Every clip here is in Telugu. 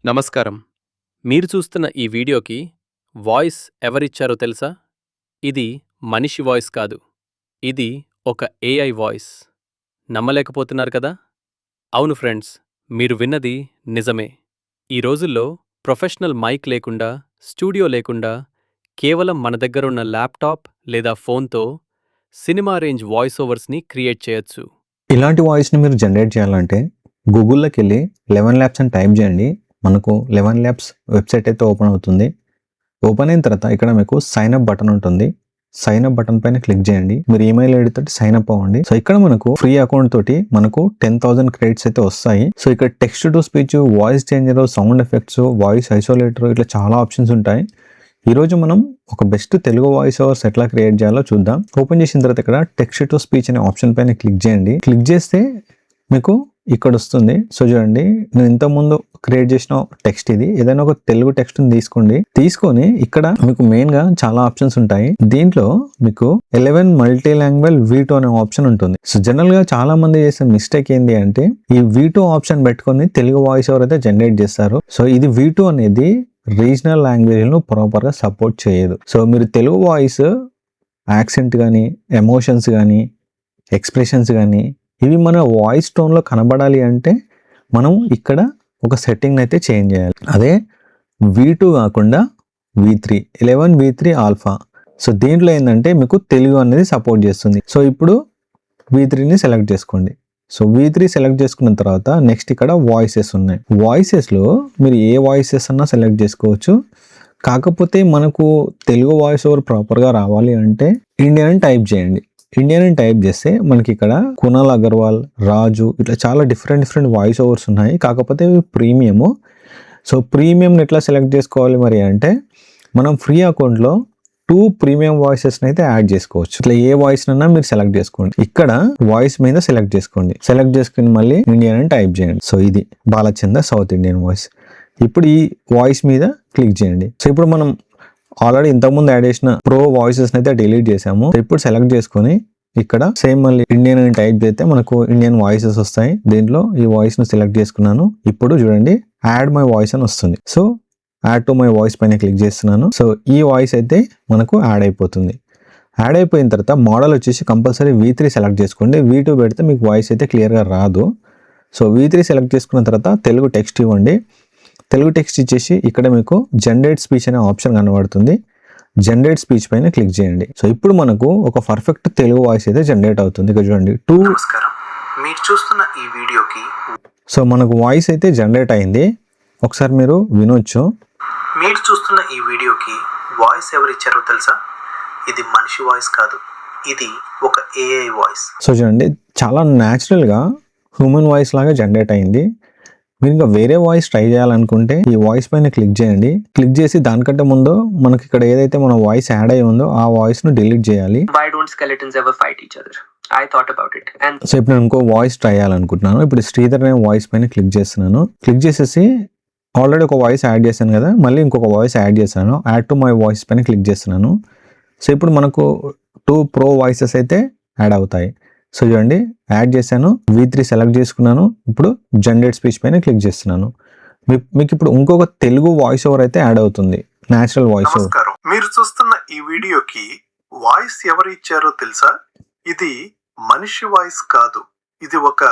నమస్కారం. మీరు చూస్తున్న ఈ వీడియోకి వాయిస్ ఎవరిచ్చారో తెలుసా? ఇది మనిషి వాయిస్ కాదు. ఇది ఒక ఏఐ వాయిస్. నమ్మలేకపోతున్నారు కదా? అవును ఫ్రెండ్స్, మీరు విన్నది నిజమే. ఈ రోజుల్లో ప్రొఫెషనల్ మైక్ లేకుండా, స్టూడియో లేకుండా, కేవలం మన దగ్గరున్న ల్యాప్టాప్ లేదా ఫోన్తో సినిమా రేంజ్ వాయిస్ ఓవర్స్ని క్రియేట్ చేయొచ్చు. ఇలాంటి వాయిస్ని మీరు జనరేట్ చేయాలంటే గూగుల్లోకి వెళ్ళి 11 ల్యాబ్స్ అని టైప్ చేయండి. మనకు 11 ల్యాబ్స్ వెబ్సైట్ అయితే ఓపెన్ అవుతుంది. ఓపెన్ అయిన తర్వాత ఇక్కడ మీకు సైన్ అప్ బటన్ ఉంటుంది. సైన్ అప్ బటన్ పైన క్లిక్ చేయండి. మీరు ఈమెయిల్ ఐడి తోటి సైన్ అప్ అవ్వండి. సో ఇక్కడ మనకు ఫ్రీ అకౌంట్ తోటి మనకు 10,000 క్రెడిట్స్ అయితే వస్తాయి. సో ఇక్కడ text to speech, voice changer, sound effects, voice isolator, ఇట్లా చాలా ఆప్షన్స్ ఉంటాయి. ఈరోజు మనం ఒక బెస్ట్ తెలుగు వాయిస్ ఓవర్స్ ఎట్లా క్రియేట్ చేయాలో చూద్దాం. ఓపెన్ చేసిన తర్వాత ఇక్కడ టెక్స్ట్ టు స్పీచ్ అనే ఆప్షన్ పైన క్లిక్ చేయండి. క్లిక్ చేస్తే మీకు ఇక్కడ వస్తుంది. సో చూడండి, నేను ఇంతకుముందు క్రియేట్ చేసిన టెక్స్ట్ ఇది. ఏదైనా ఒక తెలుగు టెక్స్ట్ తీసుకొని ఇక్కడ మీకు మెయిన్ గా చాలా ఆప్షన్స్ ఉంటాయి. దీంట్లో మీకు 11 మల్టీ లాంగ్వేజ్ V2 అనే ఆప్షన్ ఉంటుంది. సో జనరల్ గా చాలా మంది చేసే మిస్టేక్ ఏంటి అంటే ఈ V2 ఆప్షన్ పెట్టుకొని తెలుగు వాయిస్ ఓవర్ అయితే జనరేట్ చేస్తారు. సో ఇది V2 అనేది రీజనల్ లాంగ్వేజ్ ను ప్రాపర్ గా సపోర్ట్ చేయదు. సో మీరు తెలుగు వాయిస్ యాక్సెంట్ కానీ, ఎమోషన్స్ కానీ, ఎక్స్ప్రెషన్స్ కానీ ఇవి మన వాయిస్ టోన్లో కనబడాలి అంటే మనం ఇక్కడ ఒక సెట్టింగ్ అయితే చేంజ్ చేయాలి. అదే V2 కాకుండా V3, 11 V3 ఆల్ఫా. సో దీంట్లో ఏంటంటే మీకు తెలుగు అనేది సపోర్ట్ చేస్తుంది. సో ఇప్పుడు V3ని సెలెక్ట్ చేసుకోండి. సో V3 సెలెక్ట్ చేసుకున్న తర్వాత నెక్స్ట్ ఇక్కడ వాయిసెస్ ఉన్నాయి. వాయిసెస్లో మీరు ఏ వాయిసెస్ అన్నా సెలెక్ట్ చేసుకోవచ్చు. కాకపోతే మనకు తెలుగు వాయిస్ ఓవర్ ప్రాపర్గా రావాలి అంటే ఇండియన్ టైప్ చేయండి. ఇండియన్ టైప్ చేస్తే మనకి ఇక్కడ కునాల్ అగర్వాల్, రాజు, ఇట్లా చాలా డిఫరెంట్ వాయిస్ ఓవర్స్ ఉన్నాయి. కాకపోతే ఇవి ప్రీమియము. సో ప్రీమియంని ఎట్లా సెలెక్ట్ చేసుకోవాలి మరి అంటే మనం ఫ్రీ అకౌంట్లో 2 ప్రీమియం వాయిసెస్ని అయితే యాడ్ చేసుకోవచ్చు. ఇట్లా ఏ వాయిస్ నన్నా మీరు సెలెక్ట్ చేసుకోండి. ఇక్కడ వాయిస్ మీద సెలెక్ట్ చేసుకోండి. సెలెక్ట్ చేసుకుని మళ్ళీ ఇండియన్ అని టైప్ చేయండి. సో ఇది బాలచంద్ర సౌత్ ఇండియన్ వాయిస్. ఇప్పుడు ఈ వాయిస్ మీద క్లిక్ చేయండి. సో ఇప్పుడు మనం ఆల్రెడీ ఇంతకుముందు యాడ్ చేసిన ప్రో వాయిసెస్ అయితే డిలీట్ చేసాము. ఇప్పుడు సెలెక్ట్ చేసుకొని ఇక్కడ సేమ్ మళ్ళీ ఇండియన్ అని టైప్ చేస్తే మనకు ఇండియన్ వాయిసెస్ వస్తాయి. దీంట్లో ఈ వాయిస్ ను సెలెక్ట్ చేసుకున్నాను. ఇప్పుడు చూడండి యాడ్ మై వాయిస్ అని వస్తుంది. So add to my voice పైన క్లిక్ చేస్తున్నాను. సో ఈ వాయిస్ అయితే మనకు యాడ్ అయిపోతుంది. యాడ్ అయిపోయిన తర్వాత మోడల్ వచ్చేసి కంపల్సరీ V3 సెలెక్ట్ చేసుకోండి. V2 పెడితే మీకు వాయిస్ అయితే క్లియర్గా రాదు. సో V3 సెలెక్ట్ చేసుకున్న తర్వాత తెలుగు టెక్స్ట్ ఇవ్వండి. తెలుగు టెక్స్ట్ ఇచ్చేసి ఇక్కడ మీకు జనరేట్ స్పీచ్ అనే ఆప్షన్ కనబడుతుంది. జనరేట్ స్పీచ్ పైన క్లిక్ చేయండి. సో ఇప్పుడు మనకు ఒక పర్ఫెక్ట్ తెలుగు వాయిస్ అయితే జనరేట్ అవుతుంది. ఇక్కడ చూడండి నమస్కారం, మీరు చూస్తున్న ఈ వీడియోకి సో మనకు వాయిస్ అయితే జనరేట్ అయింది. ఒకసారి మీరు వినొచ్చు. మీరు చూస్తున్న ఈ వీడియోకి వాయిస్ ఎవరిచ్చారో తెలుసా? ఇది మనిషి వాయిస్ కాదు, ఇది ఒక ఏఐ వాయిస్. సో చూడండి, చాలా న్యాచురల్గా హ్యూమన్ వాయిస్ లాగా జనరేట్ అయింది. మీరు ఇంకా వేరే వాయిస్ ట్రై చేయాలనుకుంటే ఈ వాయిస్ పైన క్లిక్ చేయండి. క్లిక్ చేసి దానికంటే ముందు మనకి ఇక్కడ ఏదైతే మన వాయిస్ యాడ్ అయ్యి ఉందో ఆ వాయిస్ ను డిలీట్ చేయాలి. Why don't skeletons ever fight each other? I thought about it. And so ఇప్పుడు నేను ఇంకో వాయిస్ ట్రై చేయాలనుకుంటున్నాను. ఇప్పుడు శ్రీధర్ అనే వాయిస్ పైన క్లిక్ చేస్తున్నాను. క్లిక్ చేసేసి ఆల్రెడీ ఒక వాయిస్ యాడ్ చేశాను కదా, మళ్ళీ ఇంకొక వాయిస్ యాడ్ చేశాను. యాడ్ టు మై వాయిస్ పైన క్లిక్ చేస్తున్నాను. సో ఇప్పుడు మనకు 2 ప్రో వాయిసెస్ అయితే యాడ్ అవుతాయి. సో చూడండి, యాడ్ చేశాను. V3 సెలెక్ట్ చేసుకున్నాను. ఇప్పుడు జనరేట్ స్పీచ్ పైన క్లిక్ చేస్తున్నాను. మీకు ఇప్పుడు ఇంకొక తెలుగు వాయిస్ ఓవర్ అయితే యాడ్ అవుతుంది, న్యాచురల్ వాయిస్ ఓవర్. నమస్కారం, మీరు చూస్తున్న ఈ వీడియోకి వాయిస్ ఎవరు ఇచ్చారో తెలుసా? ఇది మనిషి వాయిస్ కాదు, ఇది ఒక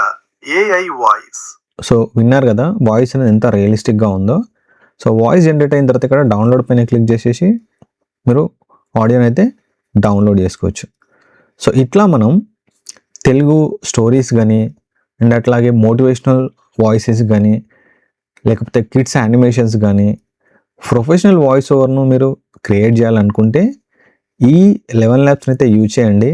ఏఐ వాయిస్. సో విన్నారు కదా వాయిస్ అనేది ఎంత రియలిస్టిక్గా ఉందో. సో వాయిస్ జనరేట్ అయిన తర్వాత ఇక్కడ డౌన్లోడ్ పైన క్లిక్ చేసేసి మీరు ఆడియోని అయితే డౌన్లోడ్ చేసుకోవచ్చు. సో ఇట్లా మనం తెలుగు స్టోరీస్ కానీ అండ్ అట్లాగే మోటివేషనల్ వాయిసెస్ కానీ లేకపోతే కిడ్స్ యానిమేషన్స్ కానీ ప్రొఫెషనల్ వాయిస్ ఓవర్ను మీరు క్రియేట్ చేయాలనుకుంటే ఈ 11 ల్యాబ్స్ని అయితే యూజ్ చేయండి.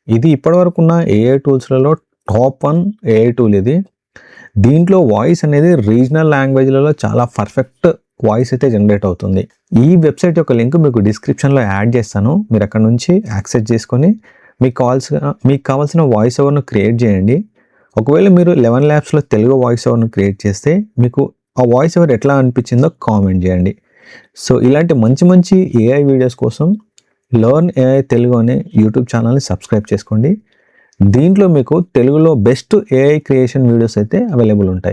ఇది ఇప్పటివరకు ఉన్న ఏఐ టూల్స్లలో టాప్ 1 ఏఐ టూల్ ఇది. దీంట్లో వాయిస్ అనేది రీజనల్ లాంగ్వేజ్లలో చాలా పర్ఫెక్ట్ వాయిస్ అయితే జనరేట్ అవుతుంది. ఈ వెబ్సైట్ యొక్క లింక్ మీకు డిస్క్రిప్షన్లో యాడ్ చేస్తాను. మీరు అక్కడ నుంచి యాక్సెస్ చేసుకొని మీకు కావాల్సిన వాయిస్ ఓవర్ను క్రియేట్ చేయండి. ఒకవేళ మీరు 11 ల్యాబ్స్లో తెలుగు వాయిస్ ఓవర్ను క్రియేట్ చేస్తే మీకు ఆ వాయిస్ ఓవర్ ఎట్లా అనిపించిందో కామెంట్ చేయండి. సో ఇలాంటి మంచి ఏఐ వీడియోస్ కోసం లర్న్ ఏఐ తెలుగు అనే యూట్యూబ్ ఛానల్ని సబ్స్క్రైబ్ చేసుకోండి. దీంట్లో మీకు తెలుగులో బెస్ట్ ఏఐ క్రియేషన్ వీడియోస్ అయితే అవైలబుల్ ఉంటాయి.